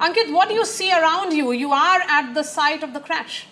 Ankit, what do you see around you? You are at the site of the crash.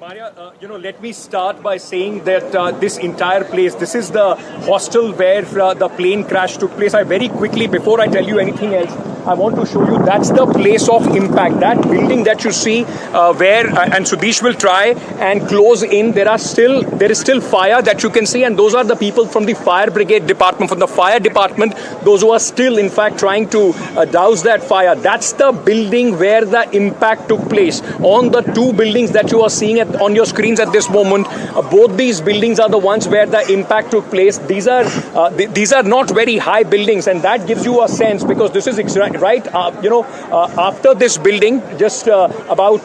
Maria, let me start by saying that this entire place, this is the hostel where the plane crash took place. I very quickly, before I tell you anything else, I want to show you that's the place of impact. That building that you see where, and Sudesh will try and close in, there is still fire that you can see, and those are the people from the fire brigade department, from the fire department, those who are still in fact trying to douse that fire. That's the building where the impact took place. On the two buildings that you are seeing on your screens at this moment, both these buildings are the ones where the impact took place. These are not very high buildings, and that gives you a sense, because this is right, after this building, just about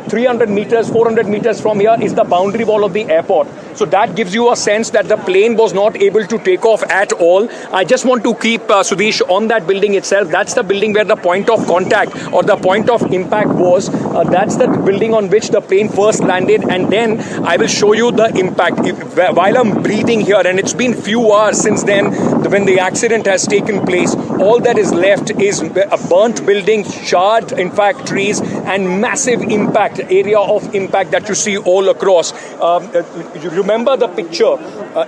300 meters, 400 meters from here is the boundary wall of the airport. So that gives you a sense that the plane was not able to take off at all. I just want to keep Sudesh on that building itself. That's the building where the point of contact or the point of impact was. That's the building on which the plane first landed, and then I will show you the impact. While I'm breathing here, and it's been few hours since then when the accident has taken place, all that is left is a burnt building, charred, in fact, trees, and massive impact, area of impact that you see all across. You remember the picture.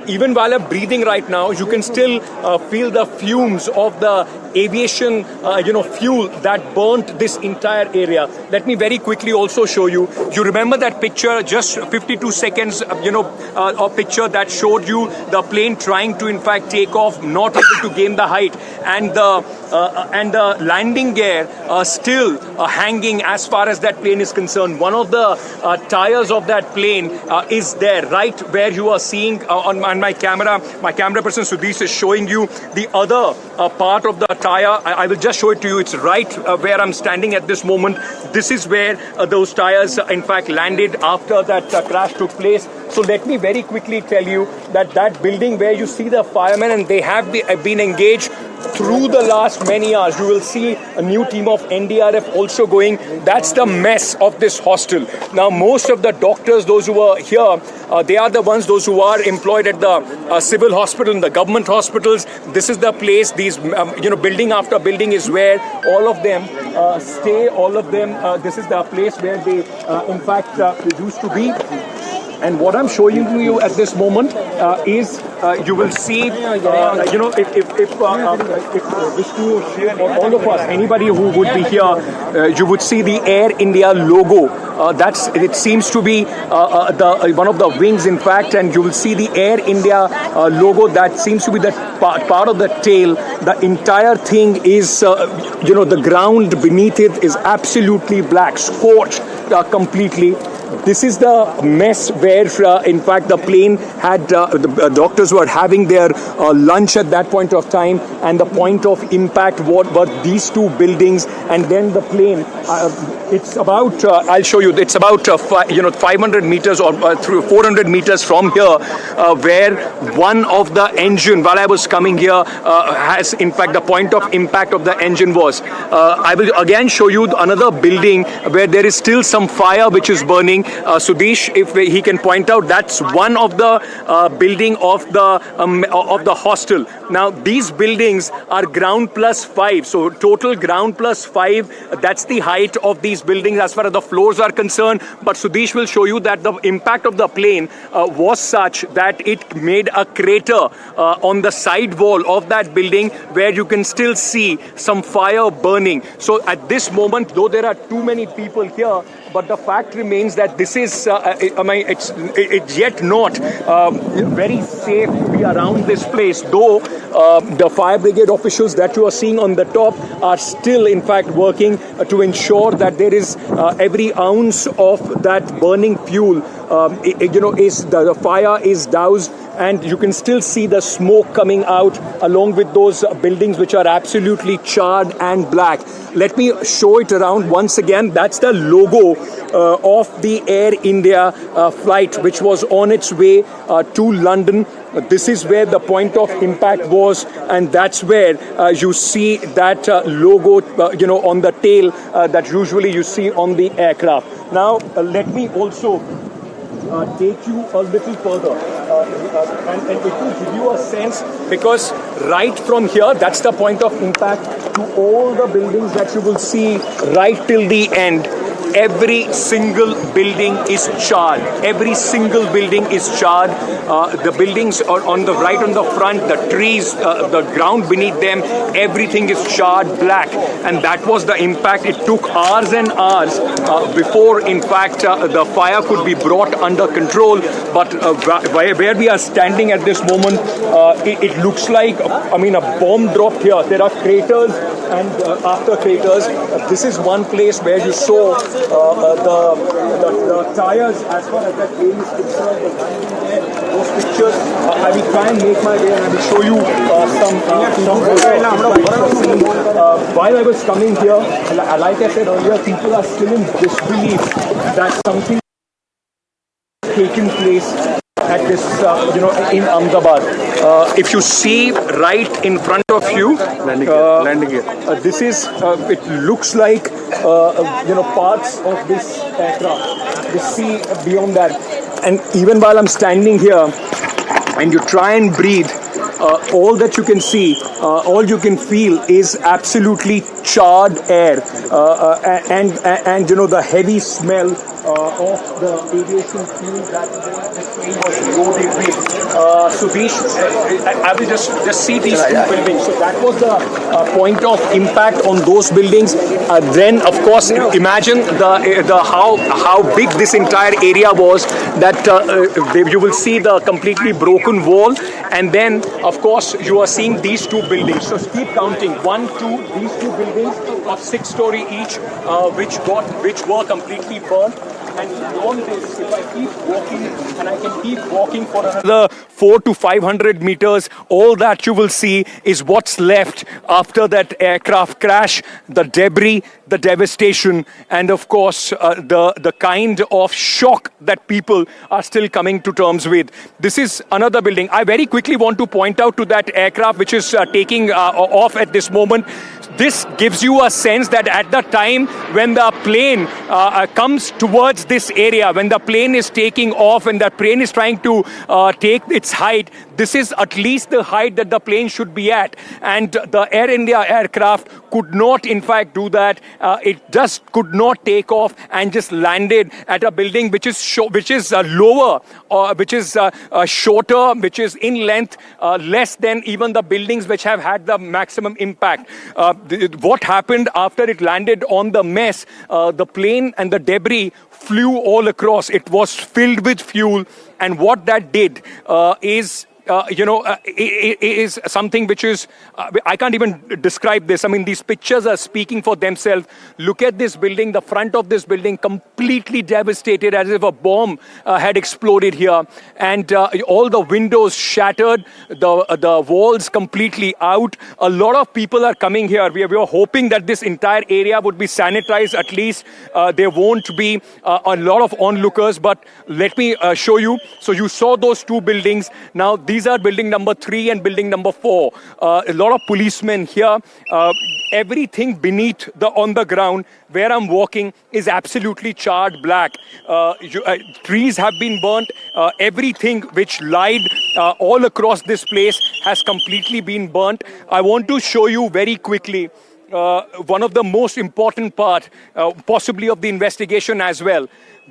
Even while I'm breathing right now, you can still feel the fumes of the aviation, fuel that burnt this entire area. Let me very quickly also show you. You remember that picture, just 52 seconds, a picture that showed you the plane trying to, in fact, take off, not able to gain the height, and the landing gear still hanging as far as that plane is concerned. One of the tires of that plane is there, right where you are seeing on my camera. My camera person Sudesh is showing you the other part of the tire. I will just show it to you. It's right where I'm standing at this moment. This is where those tires, in fact, landed after that crash took place. So let me very quickly tell you that building where you see the firemen, and they have been engaged through the last many hours. You will see a new team of NDRF also going. That's the mess of this hostel. Now, most of the doctors, those who are here, they are the ones, those who are employed at the civil hospital and the government hospitals. This is the place. These, building after building is where all of them stay. All of them. This is the place where they, in fact, used to be. And what I'm showing you at this moment is you will see, if all of us, anybody who would be here, you would see the Air India logo. It seems to be one of the wings, in fact, and you will see the Air India logo. That seems to be the part of the tail. The entire thing is, the ground beneath it is absolutely black, scorched completely. This is the mess where, in fact, the plane had, the doctors were having their lunch at that point of time, and the point of impact were these two buildings, and then the plane. It's about, I'll show you, it's about 500 meters or 400 meters from here, where one of the engine, while I was coming here, has, in fact, the point of impact of the engine was. I will again show you another building where there is still some fire which is burning. Sudesh, if he can point out, that's one of the building of the hostel. Now, these buildings are ground plus 5, so total ground plus 5. That's the height of these buildings as far as the floors are concerned. But Sudesh will show you that the impact of the plane was such that it made a crater on the side wall of that building, where you can still see some fire burning. So at this moment, though there are too many people here, but the fact remains that this is, it's yet not very safe to be around this place, though the fire brigade officials that you are seeing on the top are still, in fact, working to ensure that there is every ounce of that burning fuel, the fire is doused, and you can still see the smoke coming out along with those buildings which are absolutely charred and black. Let me show it around once again. That's the logo of the Air India flight, which was on its way to London. This is where the point of impact was, and that's where you see that logo, on the tail that usually you see on the aircraft. Now, let me also take you a little further. And it will give you a sense, because right from here, that's the point of impact, to all the buildings that you will see right till the end. Every single building is charred. Every single building is charred. The buildings are on the right, on the front, the trees, the ground beneath them, everything is charred black. And that was the impact. It took hours and hours before, in fact, the fire could be brought under control. But where we are standing at this moment, it looks like, I mean, a bomb dropped here. There are craters and after craters. This is one place where you saw the tires, as far as that plane is concerned, the landing there, those pictures. I will try and make my way and I will show you some while I was coming here, like I said earlier, people are still in disbelief that something taken place at this, in Ahmedabad. If you see right in front of you, landing here. This is, it looks like, parts of this aircraft. You see beyond that. And even while I'm standing here and you try and breathe, all that you can see, all you can feel is absolutely charred air, and the heavy smell of the aviation fuel that the plane was loaded with. So these, I will just see these two buildings. So that was the point of impact on those buildings. Then, of course, imagine the how big this entire area was. That you will see the completely broken wall, and then, of course, you are seeing these two buildings. So keep counting. 1, 2, these two buildings of 6-story each, which were completely burnt. And beyond this, if I keep walking, and I can keep walking for another 400 to 500 meters, all that you will see is what's left after that aircraft crash, the debris, the devastation, and of course, the kind of shock that people are still coming to terms with. This is another building. I very quickly want to point out to that aircraft which is taking off at this moment. This gives you a sense that at the time when the plane comes towards this area, when the plane is taking off, when the plane is trying to take its height, this is at least the height that the plane should be at. And the Air India aircraft could not, in fact, do that. It just could not take off and just landed at a building which is lower, which is shorter, which is in length less than even the buildings which have had the maximum impact. What happened after it landed on the mess, the plane and the debris flew all across. It was filled with fuel, and what that did is is something which is, I can't even describe this. I mean, these pictures are speaking for themselves. Look at this building, the front of this building completely devastated, as if a bomb had exploded here. And all the windows shattered, the walls completely out. A lot of people are coming here. We were hoping that this entire area would be sanitized. At least there won't be a lot of onlookers. But let me show you. So you saw those two buildings. Now, these are building number 3 and building number 4. A lot of policemen here. Everything beneath on the ground where I'm walking is absolutely charred black. Trees have been burnt. Everything which lied all across this place has completely been burnt. I want to show you very quickly one of the most important part, possibly of the investigation as well.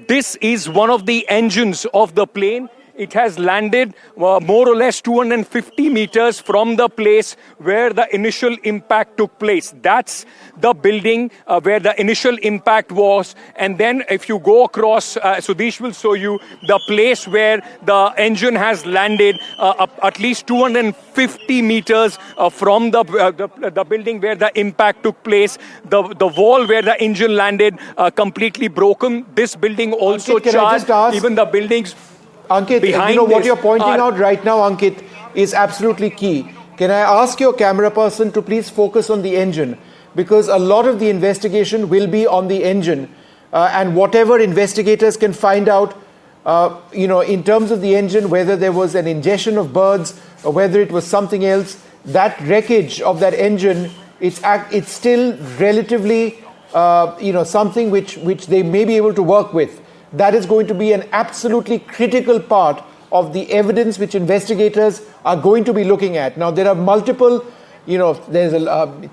This is one of the engines of the plane. It has landed more or less 250 meters from the place where the initial impact took place. That's the building where the initial impact was. And then if you go across, Sudesh will show you the place where the engine has landed at least 250 meters from the building where the impact took place. The wall where the engine landed completely broken. This building also charged. Even the buildings... Ankit, what you're pointing out right now, Ankit, is absolutely key. Can I ask your camera person to please focus on the engine? Because a lot of the investigation will be on the engine. And whatever investigators can find out, in terms of the engine, whether there was an ingestion of birds or whether it was something else, that wreckage of that engine, it's still relatively, something which they may be able to work with. that is going to be an absolutely critical part of the evidence which investigators are going to be looking at. Now, there are multiple, there's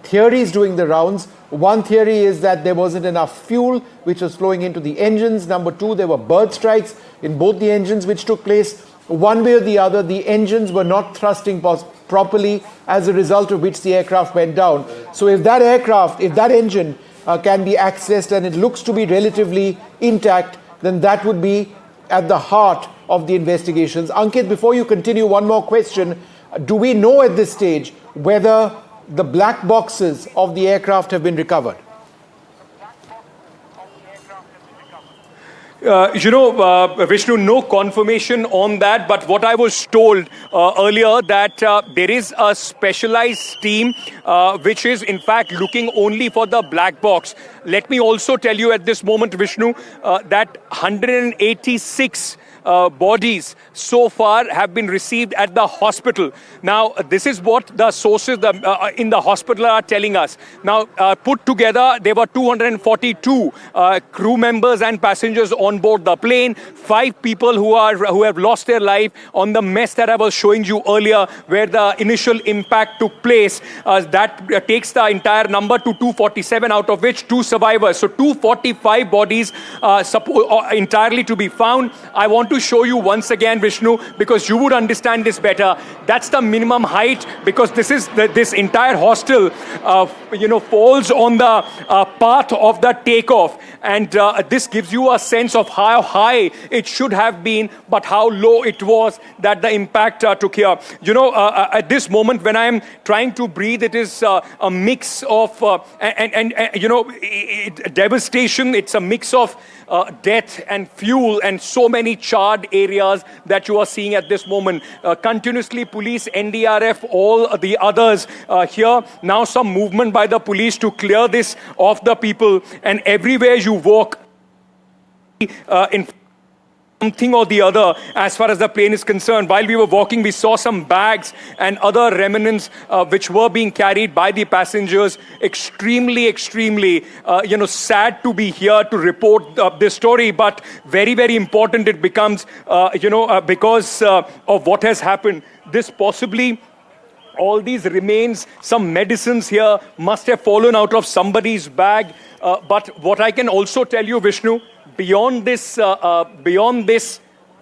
theories doing the rounds. One theory is that there wasn't enough fuel which was flowing into the engines. Number two, there were bird strikes in both the engines which took place. One way or the other, the engines were not thrusting properly, as a result of which the aircraft went down. So if that engine can be accessed and it looks to be relatively intact, then that would be at the heart of the investigations. Ankit, before you continue, one more question. Do we know at this stage whether the black boxes of the aircraft have been recovered? Vishnu, no confirmation on that, but what I was told earlier that there is a specialized team which is in fact looking only for the black box. Let me also tell you at this moment, Vishnu, that 186 bodies so far have been received at the hospital. Now, this is what the sources in the hospital are telling us. Now, put together, there were 242 crew members and passengers on board the plane. 5 people who have lost their life on the mess that I was showing you earlier, where the initial impact took place. That takes the entire number to 247, out of which 2 survivors. So 245 bodies entirely to be found. I want to show you once again, Vishnu, because you would understand this better. That's the minimum height, because this entire hostel, falls on the path of the takeoff, and this gives you a sense of how high it should have been, but how low it was that the impact took here. At this moment, when I am trying to breathe, it is a mix of devastation. It's a mix of death and fuel and so many charred areas that you are seeing at this moment. Continuously, police, NDRF, all the others here. Now some movement by the police to clear this off the people, and everywhere you walk in something or the other as far as the plane is concerned. While we were walking, we saw some bags and other remnants which were being carried by the passengers. Extremely sad to be here to report this story, but very, very important it becomes, because of what has happened. This possibly, all these remains, some medicines here must have fallen out of somebody's bag. But what I can also tell you, Vishnu, beyond this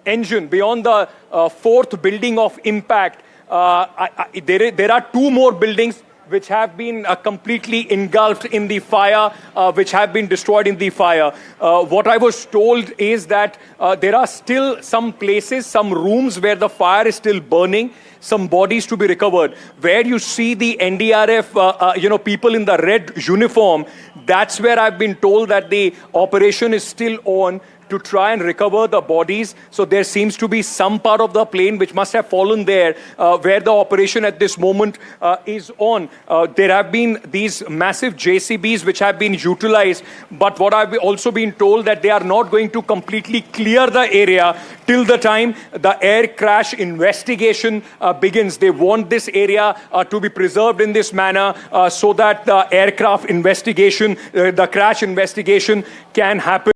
engine, beyond the 4th building of impact, there are 2 more buildings which have been completely engulfed in the fire, which have been destroyed in the fire. What I was told is that there are still some places, some rooms where the fire is still burning, some bodies to be recovered. Where you see the NDRF, people in the red uniform, that's where I've been told that the operation is still on to try and recover the bodies. So there seems to be some part of the plane which must have fallen there, where the operation at this moment is on. There have been these massive JCBs which have been utilized, but what I've also been told that they are not going to completely clear the area till the time the air crash investigation begins. They want this area to be preserved in this manner so that the aircraft investigation, the crash investigation can happen.